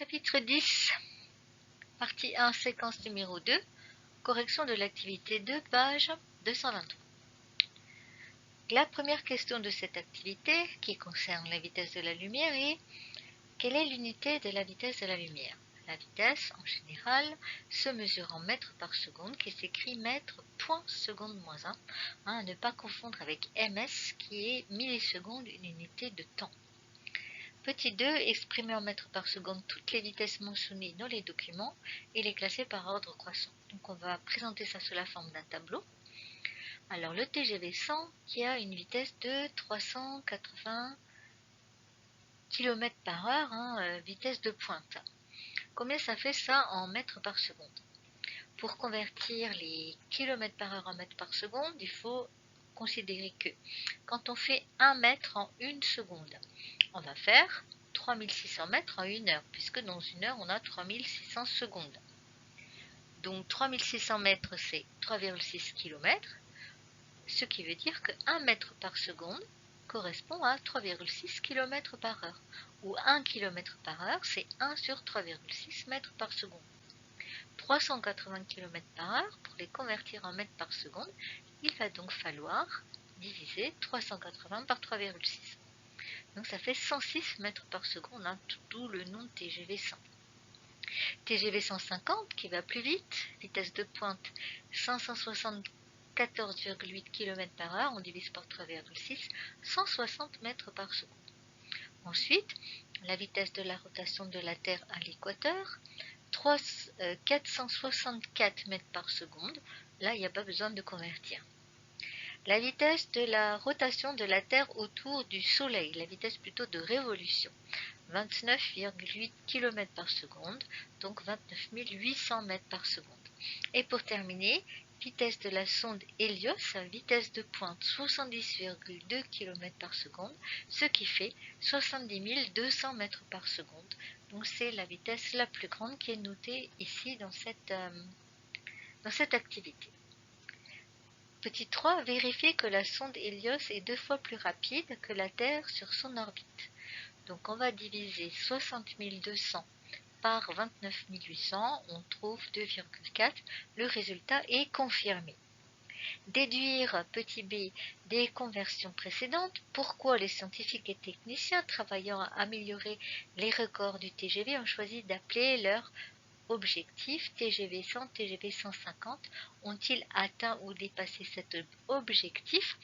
Chapitre 10, partie 1, séquence numéro 2, correction de l'activité 2, page 223. La première question de cette activité, qui concerne la vitesse de la lumière, est quelle est l'unité de la vitesse de la lumière? La vitesse, en général, se mesure en mètres par seconde, qui s'écrit mètres point seconde moins 1, à ne pas confondre avec ms, qui est milliseconde, une unité de temps. Petit 2, exprimer en mètres par seconde toutes les vitesses mentionnées dans les documents et les classer par ordre croissant. Donc on va présenter ça sous la forme d'un tableau. Alors le TGV 100 qui a une vitesse de 380 km par heure, vitesse de pointe. Combien ça fait ça en mètres par seconde? Pour convertir les km par heure en mètres par seconde, il faut considérer que quand on fait 1 mètre en 1 seconde, on va faire 3600 mètres en 1 heure, puisque dans 1 heure, on a 3600 secondes. Donc 3600 mètres, c'est 3,6 km, ce qui veut dire que 1 mètre par seconde correspond à 3,6 km par heure, ou 1 km par heure, c'est 1 sur 3,6 mètres par seconde. 380 km par heure, pour les convertir en mètres par seconde, il va donc falloir diviser 380 par 3,6. Donc ça fait 106 mètres par seconde, d'où le nom de TGV 100. TGV 150 qui va plus vite, vitesse de pointe 574,8 km par heure, on divise par 3,6, 160 mètres par seconde. Ensuite, la vitesse de la rotation de la Terre à l'équateur, 464 mètres par seconde, là il n'y a pas besoin de convertir. La vitesse de la rotation de la Terre autour du Soleil, la vitesse plutôt de révolution, 29,8 km par seconde, donc 29 800 mètres par seconde. Et pour terminer, vitesse de la sonde Hélios, vitesse de pointe 70,2 km par seconde, ce qui fait 70 200 mètres par seconde. Donc c'est la vitesse la plus grande qui est notée ici dans cette activité. Petit 3, vérifier que la sonde Hélios est 2 fois plus rapide que la Terre sur son orbite. Donc on va diviser 60 200 par 29 800, on trouve 2,4. Le résultat est confirmé. Déduire, petit b, des conversions précédentes. Pourquoi les scientifiques et techniciens travaillant à améliorer les records du TGV ont choisi d'appeler leur objectif TGV 100, TGV 150 ont-ils atteint ou dépassé cet objectif?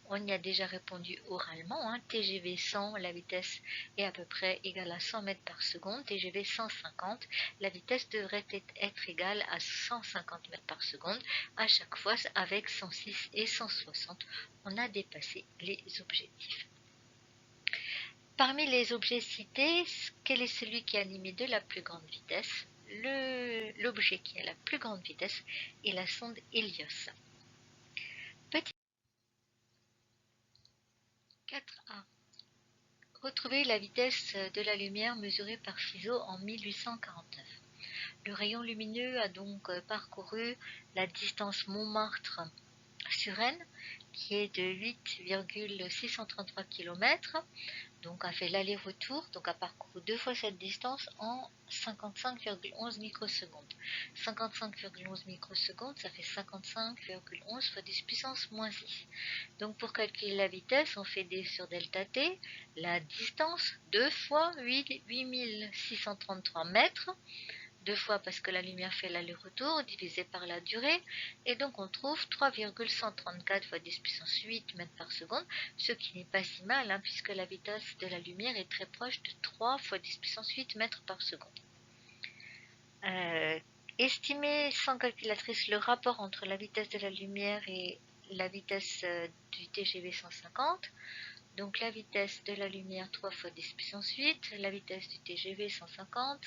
On y a déjà répondu oralement. TGV 100, la vitesse est à peu près égale à 100 mètres par seconde. TGV 150, la vitesse devrait être égale à 150 mètres par seconde. À chaque fois, avec 106 et 160, on a dépassé les objectifs. Parmi les objets cités, quel est celui qui est animé de la plus grande vitesse? L'objet qui a la plus grande vitesse est la sonde Hélios. Petit 4a. Retrouver la vitesse de la lumière mesurée par Fizeau en 1849. Le rayon lumineux a donc parcouru la distance Montmartre-Suresnes, qui est de 8,633 km. Donc a fait l'aller-retour, donc a parcouru 2 fois cette distance en 55,11 microsecondes. 55,11 microsecondes, ça fait 55,11 fois 10 puissance moins 6. Donc pour calculer la vitesse, on fait d sur delta t, la distance 2 fois 8633 mètres, 2 fois parce que la lumière fait l'aller-retour, divisé par la durée, et donc on trouve 3,134 fois 10 puissance 8 mètres par seconde, ce qui n'est pas si mal, puisque la vitesse de la lumière est très proche de 3 fois 10 puissance 8 mètres par seconde. Estimer sans calculatrice le rapport entre la vitesse de la lumière et la vitesse du TGV 150. Donc la vitesse de la lumière 3 fois 10 puissance 8, la vitesse du TGV 150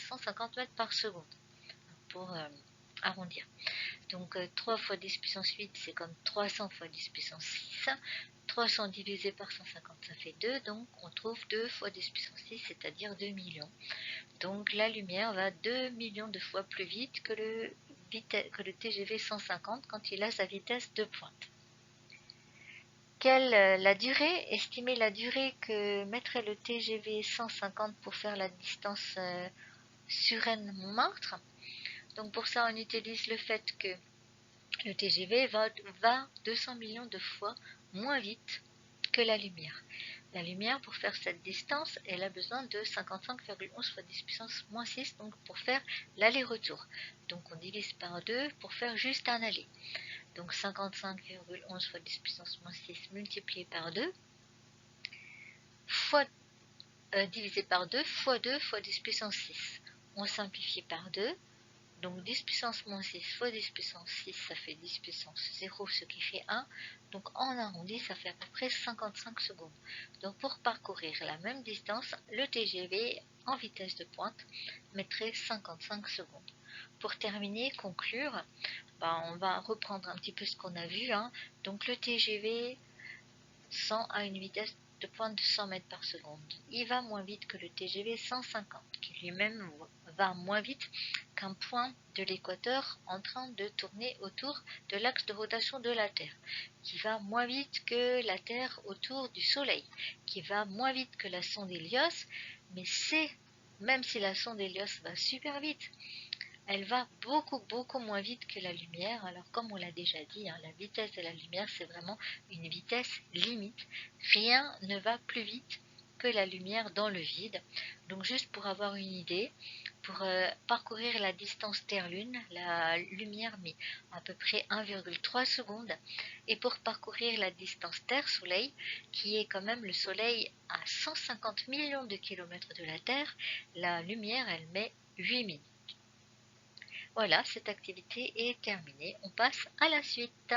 mètres par seconde, pour arrondir. Donc 3 fois 10 puissance 8, c'est comme 300 fois 10 puissance 6. 300 divisé par 150, ça fait 2, donc on trouve 2 fois 10 puissance 6, c'est-à-dire 2 millions. Donc la lumière va 2 millions de fois plus vite que le TGV 150 quand il a sa vitesse de pointe. La durée, estimer la durée que mettrait le TGV 150 pour faire la distance Suresnes-Montmartre. Donc pour ça, on utilise le fait que le TGV va 200 millions de fois moins vite que la lumière. La lumière, pour faire cette distance, elle a besoin de 55,11 fois 10 puissance moins 6, donc pour faire l'aller-retour. Donc on divise par 2 pour faire juste un aller. Donc 55,11 fois 10 puissance moins 6 multiplié par 2, fois, divisé par 2, fois 2 fois 10 puissance 6. On simplifie par 2. Donc 10 puissance moins 6 fois 10 puissance 6, ça fait 10 puissance 0, ce qui fait 1. Donc en arrondi, ça fait à peu près 55 secondes. Donc pour parcourir la même distance, le TGV en vitesse de pointe mettrait 55 secondes. Pour terminer, conclure, on va reprendre un petit peu ce qu'on a vu. Donc le TGV 100 a une vitesse de pointe de 100 mètres par seconde. Il va moins vite que le TGV 150, qui lui-même va moins vite qu'un point de l'équateur en train de tourner autour de l'axe de rotation de la Terre, qui va moins vite que la Terre autour du Soleil, qui va moins vite que la sonde Helios, mais même si la sonde Helios va super vite, elle va beaucoup moins vite que la lumière. Alors comme on l'a déjà dit, la vitesse de la lumière, c'est vraiment une vitesse limite. Rien ne va plus vite que la lumière dans le vide. Donc juste pour avoir une idée, pour parcourir la distance Terre-Lune, la lumière met à peu près 1,3 secondes. Et pour parcourir la distance Terre-Soleil, qui est quand même le Soleil à 150 millions de kilomètres de la Terre, la lumière, elle met 8 minutes. Voilà, cette activité est terminée. On passe à la suite.